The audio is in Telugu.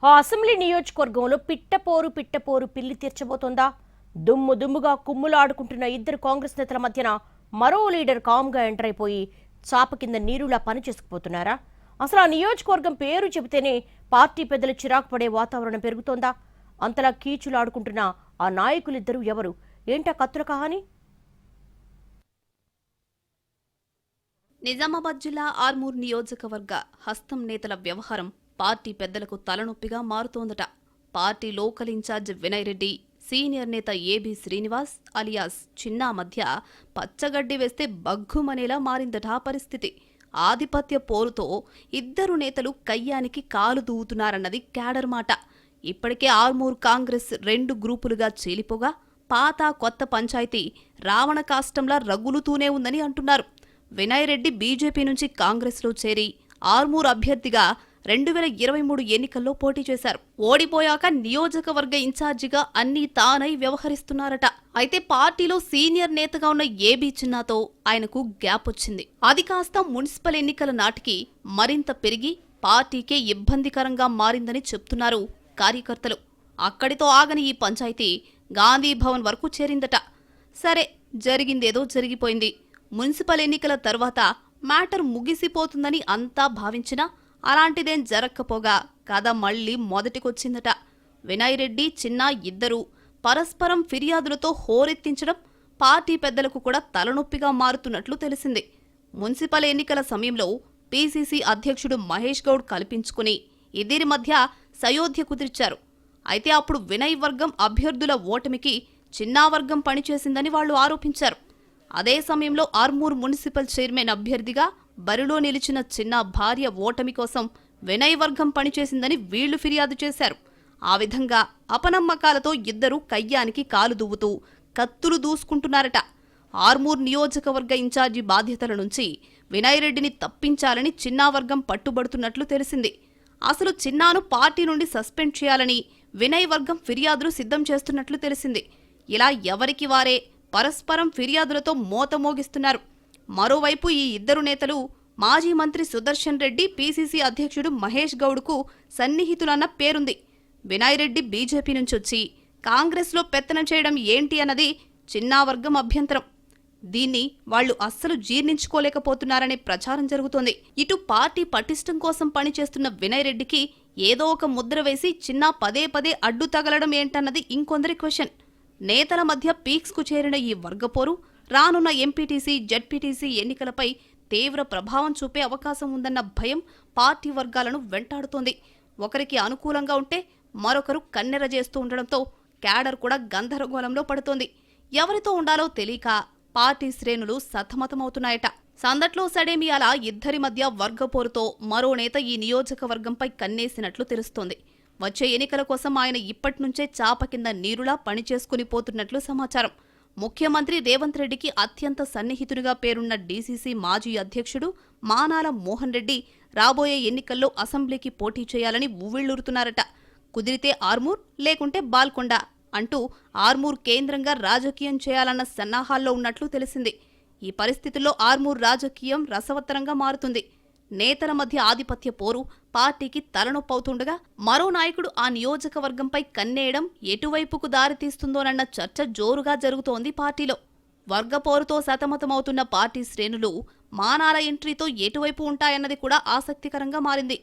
ఆ అసెంబ్లీ నియోజకవర్గంలో పిట్టపోరు పిల్లి తీర్చబోతోందా? దుమ్ముగా కుమ్ములాడుకుంటున్న ఇద్దరు కాంగ్రెస్ నేతల మధ్యన మరో లీడర్ కామ్గా ఎంటర్ అయిపోయి చాప కింద నీరులా పనిచేసుకుపోతున్నారా? అసలు ఆ నియోజకవర్గం పేరు చెబితేనే పార్టీ పెద్దలు చిరాకు పడే వాతావరణం పెరుగుతోందా? అంతలా కీచులాడుకుంటున్న ఆ నాయకులిద్దరూ ఎవరు? ఏంటా కత్తుల కహాని? నిజామాబాద్ జిల్లా ఆర్మూర్ నియోజకవర్గ హస్తం నేతల వ్యవహారం పార్టీ పెద్దలకు తలనొప్పిగా మారుతోందట. Party local incharge Vinay Reddy, senior నేత ఏబీ శ్రీనివాస్ అలియాస్ చిన్నా మధ్య పచ్చగడ్డి వేస్తే బగ్గుమనేలా మారిందట పరిస్థితి. ఆధిపత్య పోరుతో ఇద్దరు నేతలు కయ్యానికి కాలు దూవుతున్నారన్నది క్యాడర్ మాట. ఇప్పటికే ఆర్మూర్ కాంగ్రెస్ 2 గ్రూపులుగా చీలిపోగా పాత కొత్త పంచాయతీ రావణ కాష్టంలా రగులుతూనే ఉందని అంటున్నారు. వినయ్ రెడ్డి బీజేపీ నుంచి కాంగ్రెస్లో చేరి ఆర్మూర్ అభ్యర్థిగా 2023 ఎన్నికల్లో పోటీ చేశారు. ఓడిపోయాక నియోజకవర్గ ఇన్ఛార్జిగా అన్నీ తానై వ్యవహరిస్తున్నారట. అయితే పార్టీలో సీనియర్ నేతగా ఉన్న ఏబీ చిన్నాతో ఆయనకు గ్యాప్ వచ్చింది. అది కాస్త మున్సిపల్ ఎన్నికల నాటికి మరింత పెరిగి పార్టీకే ఇబ్బందికరంగా మారిందని చెప్తున్నారు కార్యకర్తలు. అక్కడితో ఆగని ఈ పంచాయతీ గాంధీ భవన్ వరకు చేరిందట. సరే, జరిగిందేదో జరిగిపోయింది. మున్సిపల్ ఎన్నికల తర్వాత మ్యాటర్ ముగిసిపోతుందని అంతా భావించినా అలాంటిదేం జరక్కపోగా కథ మళ్లీ మొదటికొచ్చిందట. వినయ్ రెడ్డి, చిన్నా ఇద్దరూ పరస్పరం ఫిర్యాదులతో హోరెత్తించడం పార్టీ పెద్దలకు కూడా తలనొప్పిగా మారుతున్నట్లు తెలిసింది. మున్సిపల్ ఎన్నికల సమయంలో పీసీసీ అధ్యక్షుడు మహేష్ గౌడ్ కల్పించుకుని ఇద్దరి మధ్య సయోధ్య కుదిర్చారు. అయితే అప్పుడు వినయ్ వర్గం అభ్యర్థుల ఓటమికి చిన్నా వర్గం పనిచేసిందని వాళ్లు ఆరోపించారు. అదే సమయంలో ఆర్మూర్ మున్సిపల్ చైర్మన్ అభ్యర్థిగా బరిలో నిలిచిన చిన్న భార్య ఓటమి కోసం వినయ్ వర్గం పనిచేసిందని వీళ్లు ఫిర్యాదు చేశారు. ఆ విధంగా అపనమ్మకాలతో ఇద్దరు కయ్యానికి కాలు దువ్వుతూ కత్తులు దూసుకుంటున్నారట. ఆర్మూర్ నియోజకవర్గ ఇన్ఛార్జి బాధ్యతల నుంచి వినయ్ రెడ్డిని తప్పించాలని చిన్నా వర్గం పట్టుబడుతున్నట్లు తెలిసింది. అసలు చిన్నాను పార్టీ నుండి సస్పెండ్ చేయాలని వినయ్ వర్గం ఫిర్యాదులు సిద్ధం చేస్తున్నట్లు తెలిసింది. ఇలా ఎవరికి వారే పరస్పరం ఫిర్యాదులతో మోతమోగిస్తున్నారు. మరోవైపు ఈ ఇద్దరు నేతలు మాజీ మంత్రి సుదర్శన్ రెడ్డి, పీసీసీ అధ్యక్షుడు మహేష్ గౌడ్కు సన్నిహితులన్న పేరుంది. వినయ్ రెడ్డి బీజేపీ నుంచొచ్చి కాంగ్రెస్లో పెత్తనం చేయడం ఏంటి అన్నది చిన్నా వర్గం అభ్యంతరం. దీన్ని వాళ్లు అస్సలు జీర్ణించుకోలేకపోతున్నారనే ప్రచారం జరుగుతోంది. ఇటు పార్టీ పటిష్టం కోసం పనిచేస్తున్న వినయ్ రెడ్డికి ఏదో ఒక ముద్ర వేసి చిన్నా పదే అడ్డు తగలడం ఏంటన్నది ఇంకొందరి క్వశ్చన్. నేతల మధ్య పీక్స్కు చేరిన ఈ వర్గపోరు రానున్న ఎంపీటీసీ, జడ్పీటీసీ ఎన్నికలపై తీవ్ర ప్రభావం చూపే అవకాశం ఉందన్న భయం పార్టీ వర్గాలను వెంటాడుతోంది. ఒకరికి అనుకూలంగా ఉంటే మరొకరు కన్నెర చేస్తూ ఉండడంతో క్యాడర్ కూడా గందరగోళంలో పడుతోంది. ఎవరితో ఉండాలో తెలియక పార్టీ శ్రేణులు సతమతమవుతున్నాయట. సందట్లో సడేమియాల ఇద్దరి మధ్య వర్గపోరుతో మరో నేత ఈ నియోజకవర్గంపై కన్నేసినట్లు తెలుస్తోంది. వచ్చే ఎన్నికల కోసం ఆయన ఇప్పటినుంచే చాప కింద నీరులా పనిచేసుకుని పోతున్నట్లు సమాచారం. ముఖ్యమంత్రి రేవంత్ రెడ్డికి అత్యంత సన్నిహితునిగా పేరున్న డీసీసీ మాజీ అధ్యక్షుడు మానాల మోహన్ రెడ్డి రాబోయే ఎన్నికల్లో అసెంబ్లీకి పోటీ చేయాలని ఉవ్విళ్లూరుతున్నారట. కుదిరితే ఆర్మూర్, లేకుంటే బాల్కొండ అంటూ ఆర్మూర్ కేంద్రంగా రాజకీయం చేయాలన్న సన్నాహాల్లో ఉన్నట్లు తెలిసింది. ఈ పరిస్థితుల్లో ఆర్మూర్ రాజకీయం రసవత్తరంగా మారుతుంది. నేతల మధ్య ఆధిపత్య పోరు పార్టీకి తలనొప్పవుతుండగా మరో నాయకుడు ఆ నియోజకవర్గంపై కన్నేయడం ఎటువైపుకు దారితీస్తుందోనన్న చర్చ జోరుగా జరుగుతోంది పార్టీలో. వర్గపోరుతో సతమతమవుతున్న పార్టీ శ్రేణులు మానాల ఎంట్రీతో ఎటువైపు ఉంటాయన్నది కూడా ఆసక్తికరంగా మారింది.